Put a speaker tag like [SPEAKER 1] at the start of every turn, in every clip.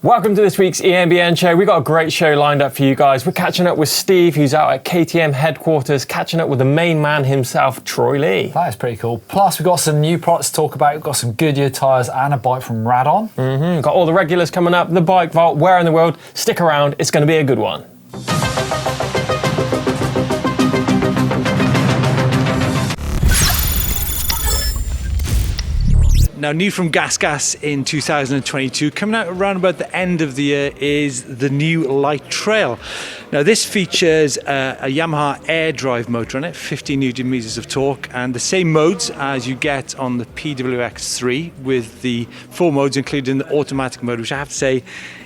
[SPEAKER 1] Welcome to this week's EMBN show. We've got a great show lined up for you guys. We're catching up with Steve, who's out at KTM headquarters, catching up with the main man himself, Troy Lee.
[SPEAKER 2] That is pretty cool. Plus, we've got some new products to talk about. We've got some Goodyear tyres and a bike from Radon.
[SPEAKER 1] Got all the regulars coming up, the bike vault, where in the world. Stick around, it's going to be a good one.
[SPEAKER 3] Now, new from GasGas in 2022, coming out around about the end of the year, is the new Light Trail. Now, this features a Yamaha air drive motor on it, 50 Newton meters of torque, and the same modes as you get on the PWX3, with the 4 modes, including the automatic mode, which I have to say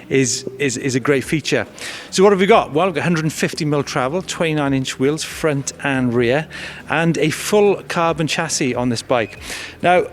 [SPEAKER 3] is a great feature. So what have we got? Well, we've got 150mm travel, 29-inch wheels, front and rear, and a full carbon chassis on this bike. Now,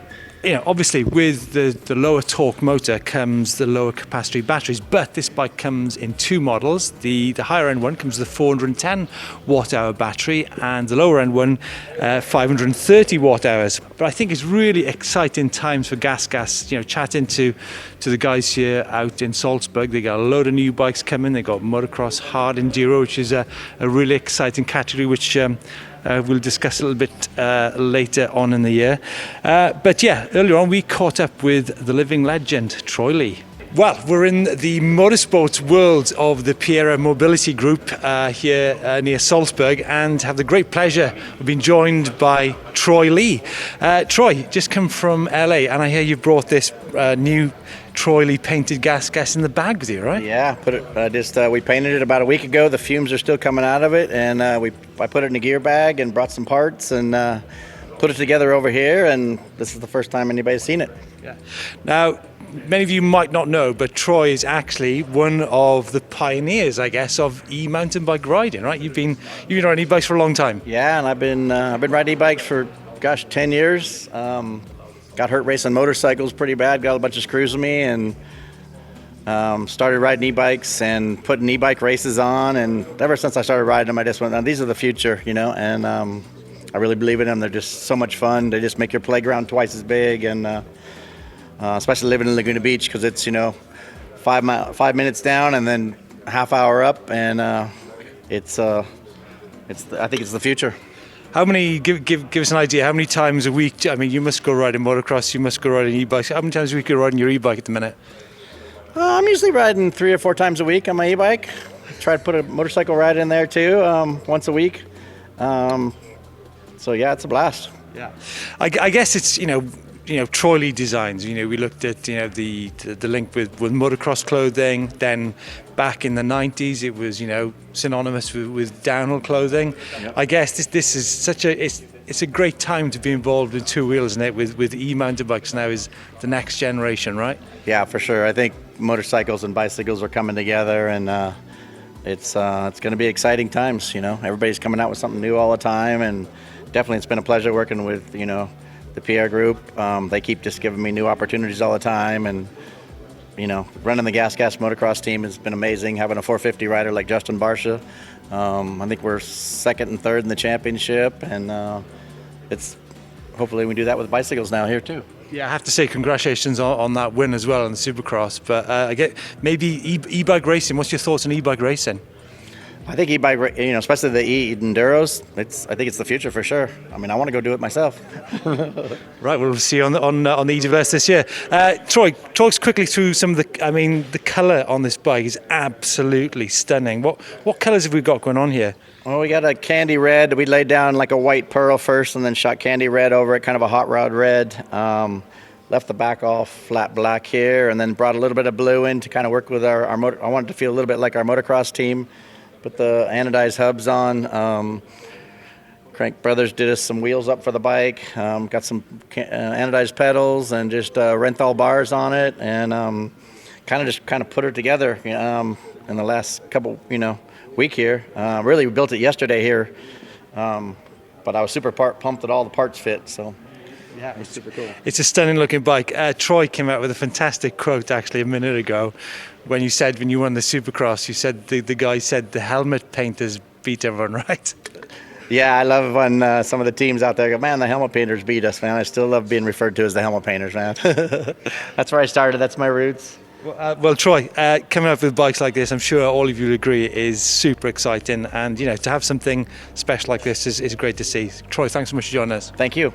[SPEAKER 3] you know, obviously with the lower torque motor comes the lower capacity batteries, but this bike comes in 2 models. The higher end one comes with a 410 watt hour battery, and the lower end one 530 watt hours. But I think it's really exciting times for GasGas. You know, chatting to the guys here out in Salzburg, they got a load of new bikes coming. They got motocross, hard enduro, which is a really exciting category, which we'll discuss a little bit later on in the year. But yeah, earlier on we caught up with the living legend, Troy Lee. Well, we're in the motorsports world of the Piera Mobility Group here near Salzburg, and have the great pleasure of being joined by Troy Lee. Troy, just come from LA, and I hear you've brought this new Troy Lee painted GasGas in the bag with you, right?
[SPEAKER 4] Yeah, we painted it about a week ago. The fumes are still coming out of it, and I put it in a gear bag and brought some parts and put it together over here, and this is the first time anybody's seen it.
[SPEAKER 3] Yeah. Now, many of you might not know, but Troy is actually one of the pioneers, I guess, of e-mountain bike riding, right? You've been riding e-bikes for a long time.
[SPEAKER 4] Yeah, and I've been riding e-bikes for 10 years. Got hurt racing motorcycles pretty bad, got a bunch of screws with me, and started riding e-bikes and putting e-bike races on, and ever since I started riding them, I just went, these are the future, you know, and I really believe in them. They're just so much fun. They just make your playground twice as big, and especially living in Laguna Beach, because it's, you know, 5 minutes down and then half hour up, and I think it's the future.
[SPEAKER 3] How many, give us an idea, how many times a week, I mean, you must go riding motocross, you must go riding e-bikes. How many times a week are you riding your e-bike at the minute?
[SPEAKER 4] I'm usually riding 3 or 4 times a week on my e-bike. Try to put a motorcycle ride in there too, once a week. So yeah, it's a blast.
[SPEAKER 3] Yeah, I guess it's, you know, Troy Lee Designs. You know, we looked at, you know, the link with motocross clothing. Then back in the 90s, it was, you know, synonymous with downhill clothing. Yep. I guess this is such it's a great time to be involved in 2 wheels, isn't it? With e-mountain bikes now is the next generation, right?
[SPEAKER 4] Yeah, for sure. I think motorcycles and bicycles are coming together, and it's going to be exciting times. You know, everybody's coming out with something new all the time, and definitely it's been a pleasure working with, you know, the PR group. They keep just giving me new opportunities all the time, and you know, running the GasGas motocross team has been amazing. Having a 450 rider like Justin Barsha, I think we're 2nd and 3rd in the championship, and it's hopefully we do that with bicycles now here too.
[SPEAKER 3] Yeah, I have to say congratulations on that win as well on the Supercross. But I get maybe e-bike racing. What's your thoughts on e-bike racing?
[SPEAKER 4] I think e-bike, you know, especially the e-enduros, I think it's the future for sure. I mean, I want to go do it myself.
[SPEAKER 3] Right, we'll see you on the EWS this year. Troy, talk us quickly through some of the colour on this bike is absolutely stunning. What colours have we got going on here?
[SPEAKER 4] Well, we got a candy red. We laid down like a white pearl first, and then shot candy red over it, kind of a hot rod red. Left the back off flat black here, and then brought a little bit of blue in to kind of work with our motor. I wanted to feel a little bit like our motocross team. Put the anodized hubs on. Crank Brothers did us some wheels up for the bike. Got some anodized pedals and just Renthal bars on it, and kind of put it together in the last couple, you know, week here. Really, we built it yesterday here, but I was super pumped that all the parts fit. So yeah, it's super cool.
[SPEAKER 3] It's a stunning looking bike. Troy came out with a fantastic quote actually a minute ago. When you won the Supercross, you said the guy said the helmet painters beat everyone, right?
[SPEAKER 4] Yeah, I love when some of the teams out there go, man, the helmet painters beat us, man. I still love being referred to as the helmet painters, man. That's where I started. That's my roots.
[SPEAKER 3] Well, Troy, coming up with bikes like this, I'm sure all of you will agree, is super exciting. And, you know, to have something special like this is great to see. Troy, thanks so much for joining us.
[SPEAKER 4] Thank you.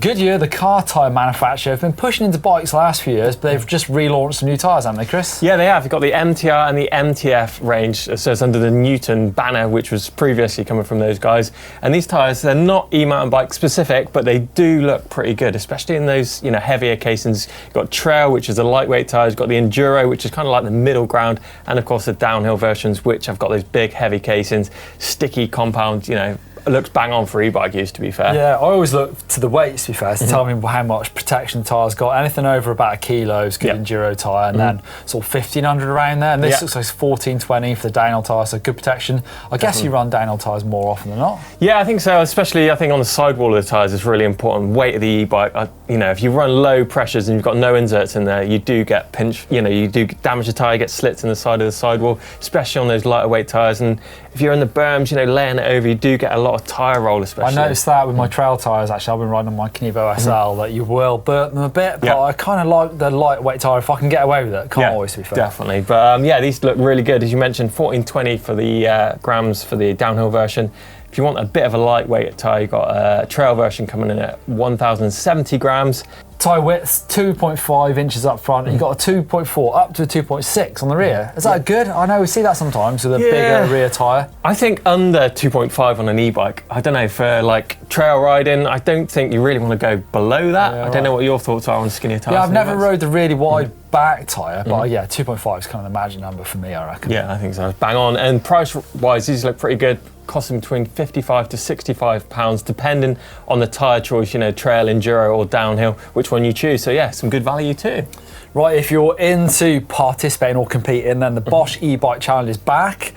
[SPEAKER 2] Goodyear, the car tyre manufacturer, have been pushing into bikes the last few years, but they've just relaunched some new tyres, haven't they, Chris?
[SPEAKER 1] Yeah, they have. You've got the MTR and the MTF range, so it's under the Newton banner, which was previously coming from those guys. And these tyres, they're not e-mountain bike specific, but they do look pretty good, especially in those, you know, heavier casings. You've got Trail, which is a lightweight tyre. You've got the Enduro, which is kind of like the middle ground, and of course the downhill versions, which have got those big, heavy casings, sticky compound, you know. It looks bang on for e-bike use, to be fair.
[SPEAKER 2] Yeah, I always look to the weights, to be fair, to tell me how much protection the tyre's got. Anything over about a kilo is good enduro tyre, and then sort of 1,500 around there. And this looks like it's 1,420 for the downhill tyre, so good protection. I guess you run downhill tyres more often than not.
[SPEAKER 1] Yeah, I think so. Especially, I think on the sidewall of the tyres is really important. Weight of the e-bike. You know, if you run low pressures and you've got no inserts in there, you do get pinch. You know, you do damage the tyre, get slits in the side of the sidewall, especially on those lighter weight tyres. And if you're in the berms, you know, laying it over, you do get a lot of tyre roll. Especially.
[SPEAKER 2] I noticed that with my trail tyres, actually. I've been riding on my Knievo SL, that you will burn them a bit, but I kind of like the lightweight tyre if I can get away with it. Can't always, to be fair.
[SPEAKER 1] Definitely. But yeah, these look really good. As you mentioned, 1420 for the grams for the downhill version. If you want a bit of a lightweight tyre, you've got a trail version coming in at 1,070 grams.
[SPEAKER 2] Tyre width, 2.5 inches up front, and you've got a 2.4 up to a 2.6 on the rear. Is that good? I know we see that sometimes with a bigger rear tyre.
[SPEAKER 1] I think under 2.5 on an e-bike, I don't know, for like trail riding, I don't think you really want to go below that. I don't know what your thoughts are on skinnier tyres.
[SPEAKER 2] Yeah, I've never rode the really wide back tyre, but yeah, 2.5 is kind of the magic number for me, I reckon.
[SPEAKER 1] Yeah, I think so. Bang on. And price-wise, these look pretty good. Costing between £55 to £65, depending on the tyre choice, you know, trail, enduro or downhill, which one you choose. So yeah, some good value too.
[SPEAKER 2] Right, if you're into participating or competing, then the Bosch e-bike challenge is back.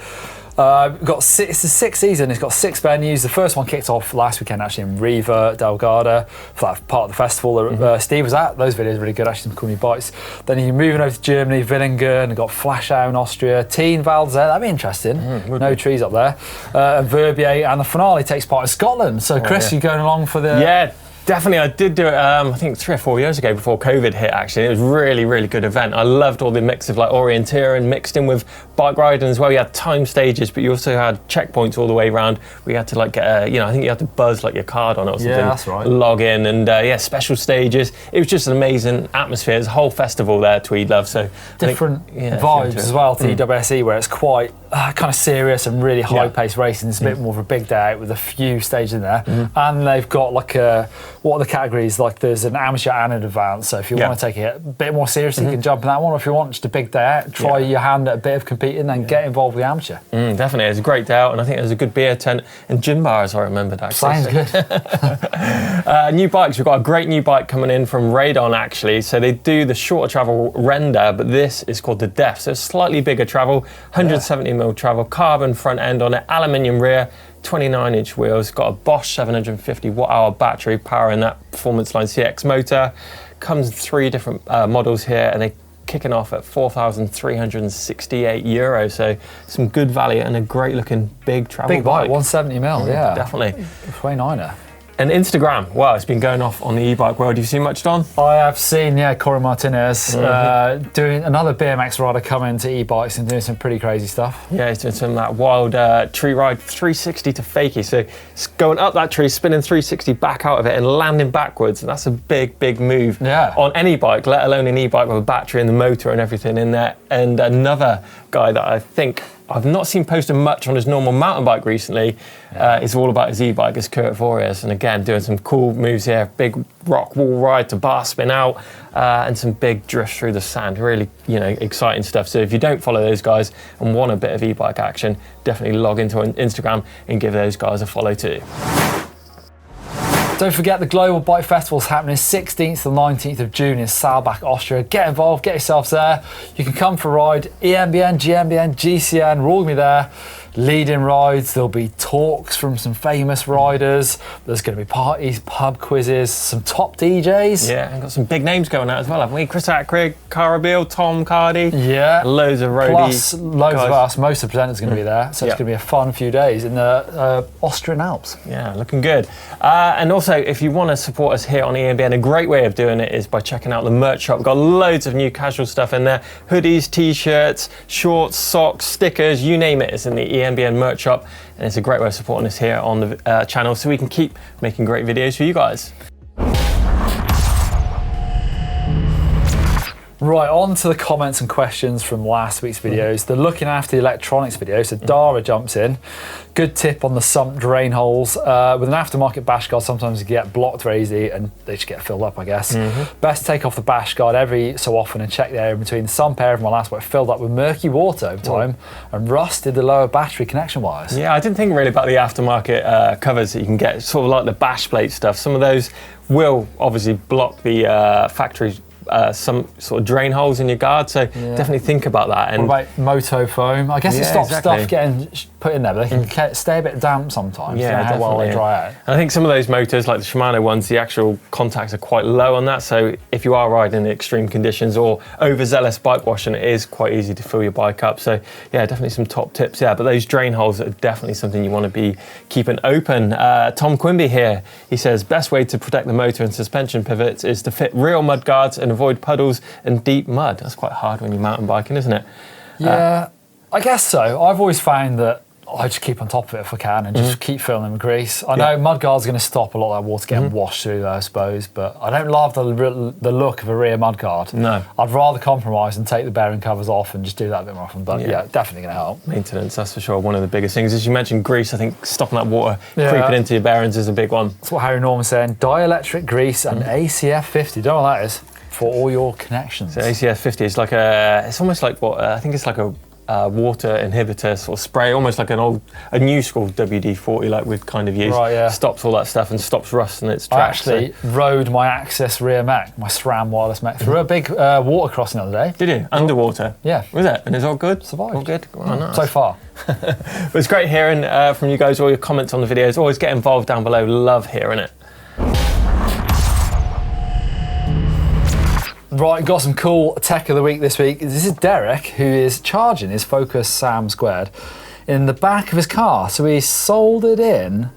[SPEAKER 2] It's the sixth season. It's got 6 venues. The first one kicked off last weekend, actually, in Riva del Garda, for that part of the festival. Steve was at. Those videos are really good, actually, some cool new bikes. Then you're moving over to Germany, Villingen, and got Flachau in Austria, Teen Valdez there. That'd be interesting. No trees up there. And Verbier, and the finale takes part in Scotland. So, Chris, you going along for the...
[SPEAKER 1] Yeah. Definitely, I did do it, I think 3 or 4 years ago before COVID hit, actually. It was a really, really good event. I loved all the mix of like orienteering mixed in with bike riding as well. You had time stages, but you also had checkpoints all the way around. We had to like get I think you had to buzz like your card on it or something.
[SPEAKER 2] Yeah, that's right.
[SPEAKER 1] Log in and special stages. It was just an amazing atmosphere. There's a whole festival there, Tweed Love. So
[SPEAKER 2] different vibes as well to EWSE, where it's quite kind of serious and really high-paced racing. It's a bit more of a big day out with a few stages in there. And they've got like what are the categories? Like there's an amateur and an advanced. So if you want to take it a bit more seriously, you can jump in that one. Or if you want just a big day out, try your hand at a bit of competing, then get involved with the amateur.
[SPEAKER 1] Definitely, it's a great day out, and I think there's a good beer tent and gym bar, as I remembered, actually.
[SPEAKER 2] Sounds good.
[SPEAKER 1] New bikes. We've got a great new bike coming in from Radon, actually. So they do the shorter travel render, but this is called the Def. So it's slightly bigger travel, 170mm travel, carbon front end on it, aluminium rear, 29-inch wheels, got a Bosch 750 watt-hour battery powering that Performance Line CX motor. Comes in 3 different models here, and they're kicking off at €4,368. So some good value and a great-looking big travel bike.
[SPEAKER 2] 170mm, yeah.
[SPEAKER 1] Definitely.
[SPEAKER 2] 29er.
[SPEAKER 1] And Instagram, wow, it's been going off on the e-bike world. Have you seen much, Don?
[SPEAKER 2] I have seen, Corey Martinez doing another BMX rider coming to e-bikes and doing some pretty crazy stuff.
[SPEAKER 1] Yeah, he's doing some of that wild tree ride 360 to fakie. So it's going up that tree, spinning 360 back out of it and landing backwards. And that's a big, big move on any bike, let alone an e-bike with a battery and the motor and everything in there. And another guy that I think I've not seen posting much on his normal mountain bike recently. It's all about his e-bike, is Kurt Vorius. And again, doing some cool moves here. Big rock wall ride to bar spin out and some big drifts through the sand. Really, exciting stuff. So if you don't follow those guys and want a bit of e-bike action, definitely log into Instagram and give those guys a follow too.
[SPEAKER 2] Don't forget the Global Bike Festival is happening 16th to 19th of June in Saalbach, Austria. Get involved, get yourselves there. You can come for a ride. EMBN, GMBN, GCN, we're all going to be there. leading rides, there'll be talks from some famous riders, there's going to be parties, pub quizzes, some top DJs.
[SPEAKER 1] Yeah, and got some big names going out as well, haven't we? Chris Ackrig, Cara Beale, Tom Cardy.
[SPEAKER 2] Yeah.
[SPEAKER 1] Loads of roadies.
[SPEAKER 2] Plus loads of us, most of the presenters are going to be there, so it's going to be a fun few days in the Austrian Alps.
[SPEAKER 1] Yeah, looking good. And also, if you want to support us here on EMBN, a great way of doing it is by checking out the merch shop. We've got loads of new casual stuff in there. Hoodies, t-shirts, shorts, socks, stickers, you name it, it's in the EMBN merch shop. And it's a great way of supporting us here on the channel so we can keep making great videos for you guys.
[SPEAKER 2] Right, on to the comments and questions from last week's videos. The looking after the electronics video, so Dara jumps in. Good tip on the sump drain holes. With an aftermarket bash guard, sometimes you get blocked very easy and they just get filled up, I guess. Best take off the bash guard every so often and check the area between the sump area of my last one filled up with murky water over time and rusted the lower battery connection wires.
[SPEAKER 1] Yeah, I didn't think really about the aftermarket covers that you can get, sort of like the bash plate stuff. Some of those will obviously block the factory some sort of drain holes in your guard, so definitely think about that. And
[SPEAKER 2] what about moto foam? I guess it stops stuff getting put in there, but they can stay a bit damp sometimes.
[SPEAKER 1] Yeah,
[SPEAKER 2] how well they dry out.
[SPEAKER 1] And I think some of those motors, like the Shimano ones, the actual contacts are quite low on that, so if you are riding in extreme conditions or overzealous bike washing, it is quite easy to fill your bike up. So yeah, definitely some top tips. Yeah, but those drain holes are definitely something you want to be keeping open. Tom Quimby here, he says, best way to protect the motor and suspension pivots is to fit real mud guards and avoid puddles and deep mud. That's quite hard when you're mountain biking, isn't it?
[SPEAKER 2] Yeah, I guess so. I've always found that I just keep on top of it if I can and just keep filling them with grease. I know mud guards are going to stop a lot of that water getting washed through there, I suppose, but I don't love the look of a rear mud guard.
[SPEAKER 1] No.
[SPEAKER 2] I'd rather compromise and take the bearing covers off and just do that a bit more often, but yeah definitely going to help.
[SPEAKER 1] Maintenance, that's for sure, one of the biggest things. As you mentioned, grease, I think stopping that water creeping into your bearings is a big one.
[SPEAKER 2] That's what Harry Norman's saying, dielectric grease and ACF 50, don't know what that is, for all your connections.
[SPEAKER 1] So ACF 50 is like it's almost like what, I think it's like a water inhibitor sort of spray, almost like a new school WD-40 like we'd kind of use.
[SPEAKER 2] Right, yeah.
[SPEAKER 1] Stops all that stuff and stops rust in its tracks.
[SPEAKER 2] I actually rode my Access rear mech, my SRAM wireless mech, through a big water crossing the other day.
[SPEAKER 1] Did you? Underwater?
[SPEAKER 2] Yeah.
[SPEAKER 1] Was it? And it's all good?
[SPEAKER 2] Survived.
[SPEAKER 1] All good? Oh, nice.
[SPEAKER 2] So far.
[SPEAKER 1] But it's great hearing from you guys, all your comments on the videos. Always get involved down below. Love hearing it.
[SPEAKER 2] Right, got some cool tech of the week this week. This is Derek, who is charging his Focus Sam Squared in the back of his car. So he soldered in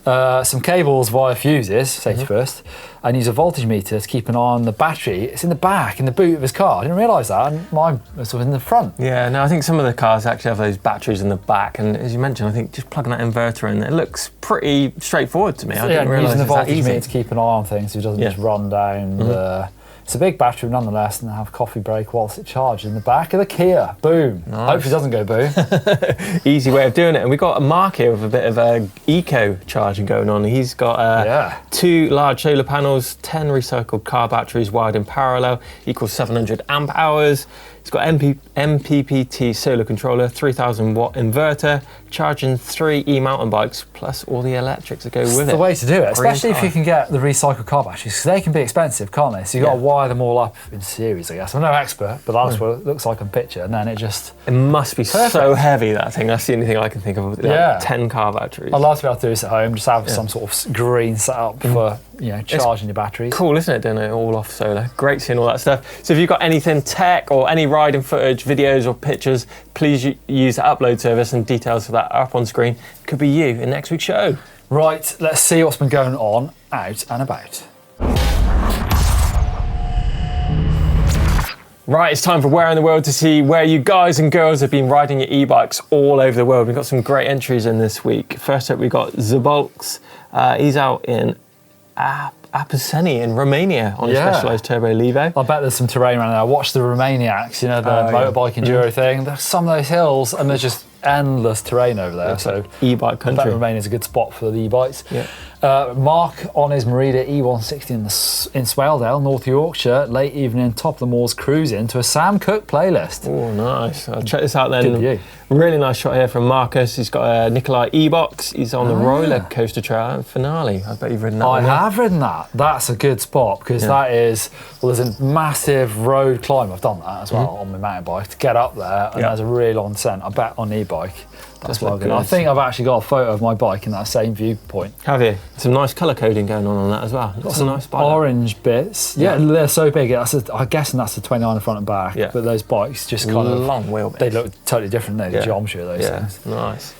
[SPEAKER 2] some cables via fuses, safety first, and used a voltage meter to keep an eye on the battery. It's in the back, in the boot of his car. I didn't realise that, and mine was sort of in the front.
[SPEAKER 1] Yeah, no, I think some of the cars actually have those batteries in the back, and as you mentioned, I think just plugging that inverter in, it looks pretty straightforward to me. I didn't realise
[SPEAKER 2] using the
[SPEAKER 1] it's that
[SPEAKER 2] voltage
[SPEAKER 1] easy.
[SPEAKER 2] meter to keep an eye on things so it doesn't just run down the... It's a big battery nonetheless, and have a coffee break whilst it charges in the back of the Kia. Boom.
[SPEAKER 1] Nice.
[SPEAKER 2] Hopefully it doesn't go boom.
[SPEAKER 1] Easy way of doing it. And we've got a Mark here with a bit of eco charging going on. He's got 2 large solar panels, 10 recycled car batteries wired in parallel, equals 700 amp hours. It's got MPPT solar controller, 3000 watt inverter, charging 3 e-mountain bikes, plus all the electrics that go with it.
[SPEAKER 2] It's the way to do it, especially if you can get the recycled car batteries, because they can be expensive, can't they? So you've got to wire them all up in series, I guess. I'm no expert, but that's what it looks like on picture, and then it just...
[SPEAKER 1] It must be so heavy, that thing. That's the only thing I can think of. Like 10 car batteries.
[SPEAKER 2] I'd love to be able to do this at home, just have some sort of green setup for charging your batteries.
[SPEAKER 1] Cool, isn't it, doing it all off solar? Great seeing all that stuff. So if you've got anything tech or any riding footage, videos or pictures, please use the upload service, and details of that are up on screen. Could be you in next week's show. Right, let's see what's been going on out and about. Right, it's time for Where in the World to see where you guys and girls have been riding your e-bikes all over the world. We've got some great entries in this week. First up, we've got Zabolks. He's out in Apuseni in Romania on a Specialized Turbo Levo.
[SPEAKER 2] I bet there's some terrain around there. I watched the Romaniacs, the motorbike enduro thing. There's some of those hills, and there's just endless terrain over there. So
[SPEAKER 1] e-bike country.
[SPEAKER 2] I bet Romania is a good spot for the e-bikes.
[SPEAKER 1] Yeah.
[SPEAKER 2] Mark on his Merida E160 in Swaledale, North Yorkshire, late evening, top of the moors, cruising to a Sam Cooke playlist.
[SPEAKER 1] Oh, nice. I'll check this out then.
[SPEAKER 2] Good view.
[SPEAKER 1] Really nice shot here from Marcus. He's got a Nikolai e-box. He's on the roller coaster trail at Finale. I bet you've ridden that one.
[SPEAKER 2] I have ridden that. That's a good spot because that is, well, there's a massive road climb. I've done that as well on my mountain bike to get up there, and there's a real on descent. I bet on e-bike That's well good. I think I've actually got a photo of my bike in that same viewpoint.
[SPEAKER 1] Have you? Some nice colour coding going on that as well.
[SPEAKER 2] Got some nice orange bits. Yeah, they're so big. I'm guessing that's the 29 in front and back. Yeah. But those bikes just kind of
[SPEAKER 1] long wheelbase.
[SPEAKER 2] They look totally different. The geometry of those things.
[SPEAKER 1] Nice.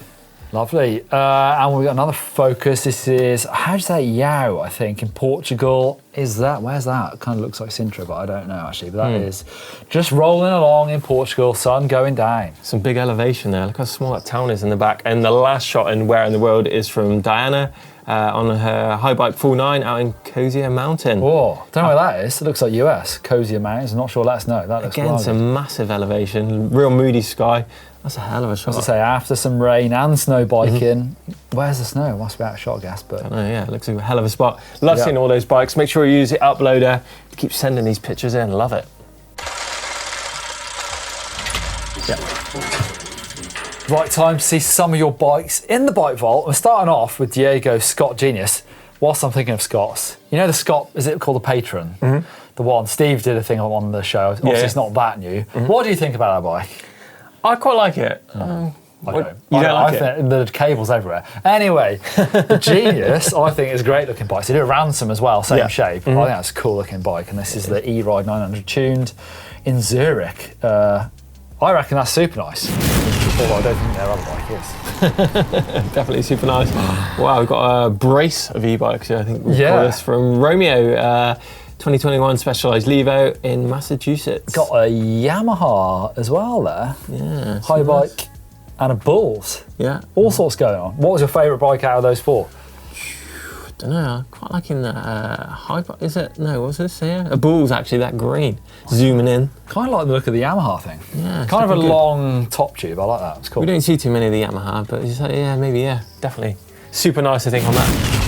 [SPEAKER 2] Lovely. And we've got another Focus. This is, how do you say Yao, I think, in Portugal. Where's that? It kind of looks like Sintra, but I don't know actually. But that is just rolling along in Portugal, sun going down.
[SPEAKER 1] Some big elevation there. Look how small that town is in the back. And the last shot in Where in the World is from Diana on her high bike full 9 out in Goodyear Mountain.
[SPEAKER 2] Oh, don't know where that is. It looks like US, Goodyear Mountains. I'm not sure, let us know. That looks
[SPEAKER 1] again, some massive elevation, real moody sky. That's a hell of a shot.
[SPEAKER 2] As I say, after some rain and snow biking, where's the snow? It must be out of shot, I guess. But
[SPEAKER 1] I don't know, yeah, it looks like a hell of a spot. Love seeing all those bikes. Make sure you use the uploader to keep sending these pictures in. Love it.
[SPEAKER 2] Right time to see some of your bikes in the bike vault. We're starting off with Diego Scott Genius. Whilst I'm thinking of Scots, you know the Scott, is it called the Patron? The one, Steve did a thing on the show. Obviously it's not that new. What do you think about that bike?
[SPEAKER 1] I quite like it.
[SPEAKER 2] I don't.
[SPEAKER 1] You don't like it?
[SPEAKER 2] The cable's everywhere. Anyway, the Genius, I think, is a great looking bike. So they do a Ransom as well, same shape. I think that's a cool looking bike. And this is the E-Ride 900 tuned in Zurich. I reckon that's super nice. Although I don't think their other bike is.
[SPEAKER 1] Definitely super nice. Wow, we've got a brace of e-bikes here. I think we've got this from Romeo. 2021 Specialized Levo in Massachusetts.
[SPEAKER 2] Got a Yamaha as well there.
[SPEAKER 1] Yeah.
[SPEAKER 2] High bike and a Bulls.
[SPEAKER 1] Yeah.
[SPEAKER 2] All sorts going on. What was your favourite bike out of those four?
[SPEAKER 1] I don't know. I'm quite liking the high bike. Is it? No, what's this here? A Bulls, actually, that green. Zooming in.
[SPEAKER 2] Kind of like the look of the Yamaha thing.
[SPEAKER 1] Yeah.
[SPEAKER 2] Kind of a long top tube. I like that. It's cool.
[SPEAKER 1] We don't see too many of the Yamaha, but it's like, definitely. Super nice, I think, on that.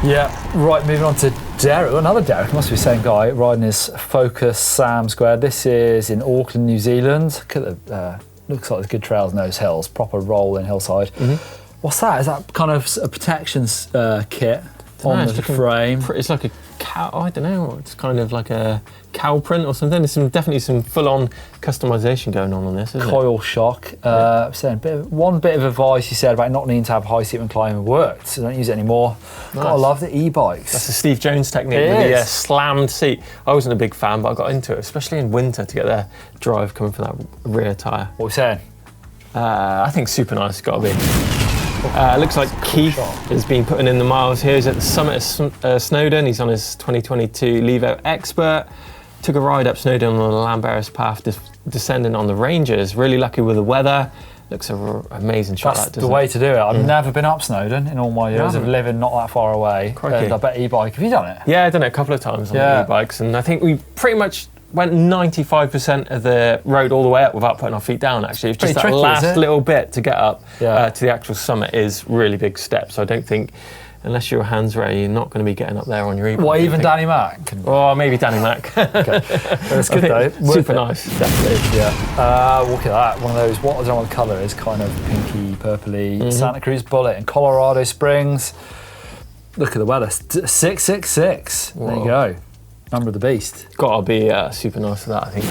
[SPEAKER 2] Yeah, right, moving on to Derek, another Derek, must be the same guy, riding his Focus Sam Squared. This is in Auckland, New Zealand. Look at the, looks like there's good trails in those hills, proper rolling hillside. What's that? Is that kind of a protection kit on the frame?
[SPEAKER 1] It's like a cow, I don't know, it's kind of like a cow print or something. There's definitely some full-on customization going on this, isn't it?
[SPEAKER 2] Coil shock. Saying one bit of advice you said about not needing to have high seat when climbing worked, so don't use it anymore.
[SPEAKER 1] Nice.
[SPEAKER 2] Gotta love the e-bikes.
[SPEAKER 1] That's the Steve Jones technique with the slammed seat. I wasn't a big fan, but I got into it, especially in winter, to get the drive coming from that rear tyre.
[SPEAKER 2] What are we saying?
[SPEAKER 1] I think super nice, it's gotta be. Looks like Keith has been putting in the miles here. He's at the summit of Snowdon. He's on his 2022 Levo Expert. Took a ride up Snowdon on the Lamberis path, descending on the ranges. Really lucky with the weather. Looks an amazing shot.
[SPEAKER 2] That's the way to do it. I've never been up Snowdon in all my years of living not that far away. And I bet e-bike. Have you done it?
[SPEAKER 1] Yeah, I've done it a couple of times on the e-bikes, and I think we pretty much went 95% of the road all the way up without putting our feet down, actually. It's just that last little bit to get up to the actual summit is really big step. So I don't think, unless your hands ready, you're not going to be getting up there on your e-bike.
[SPEAKER 2] Well, even Danny Mac?
[SPEAKER 1] Or maybe Danny Mac.
[SPEAKER 2] Okay. That's good though.
[SPEAKER 1] Super nice, definitely.
[SPEAKER 2] Yeah. Look at that. One of those, I don't know what the colour is, kind of pinky, purpley. Santa Cruz Bullet in Colorado Springs. Look at the weather. 666. Whoa. There you go. Number of the beast.
[SPEAKER 1] Gotta be super nice for that, I think.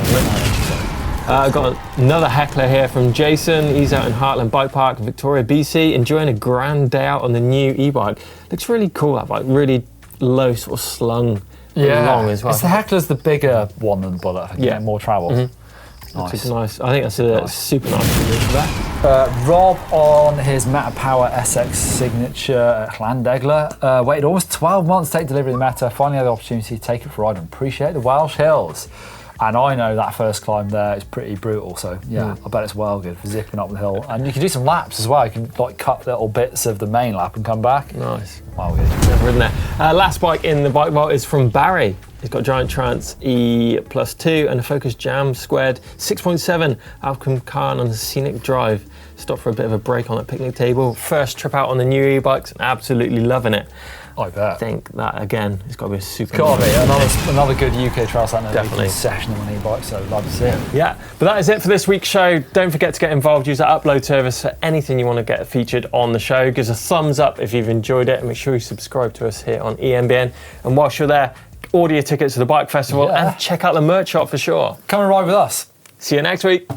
[SPEAKER 1] I've got another heckler here from Jason. He's out in Heartland Bike Park in Victoria, BC, enjoying a grand day out on the new e-bike. Looks really cool, that bike. Really low, sort of slung along as well.
[SPEAKER 2] It's the heckler's the bigger one than the Bullet. I think you get more travel.
[SPEAKER 1] Nice. I think that's a super nice move for that.
[SPEAKER 2] Rob on his Meta Power SX signature at Llandegla. Waited almost 12 months to take delivery of the Meta. Finally had the opportunity to take it for a ride and appreciate the Welsh hills. And I know that first climb there is pretty brutal, so I bet it's well good for zipping up the hill. And you can do some laps as well. You can like cut little bits of the main lap and come back.
[SPEAKER 1] Nice.
[SPEAKER 2] Well good.
[SPEAKER 1] Never ridden there. Last bike in the bike vault is from Barry. He's got Giant Trance E+2 and a Focus Jam Squared 6.7 Alcom Khan on the Scenic Drive. Stopped for a bit of a break on that picnic table. First trip out on the new e-bikes, absolutely loving it.
[SPEAKER 2] I bet.
[SPEAKER 1] I think that, again, it's got to be a super...
[SPEAKER 2] Got to be. Another good UK trail center.
[SPEAKER 1] Definitely.
[SPEAKER 2] Session on e-bikes, so love to see it.
[SPEAKER 1] Yeah, but that is it for this week's show. Don't forget to get involved. Use that upload service for anything you want to get featured on the show. Give us a thumbs up if you've enjoyed it, and make sure you subscribe to us here on EMBN. And whilst you're there, order your tickets to the Bike Festival and check out the merch shop for sure.
[SPEAKER 2] Come and ride with us.
[SPEAKER 1] See you next week.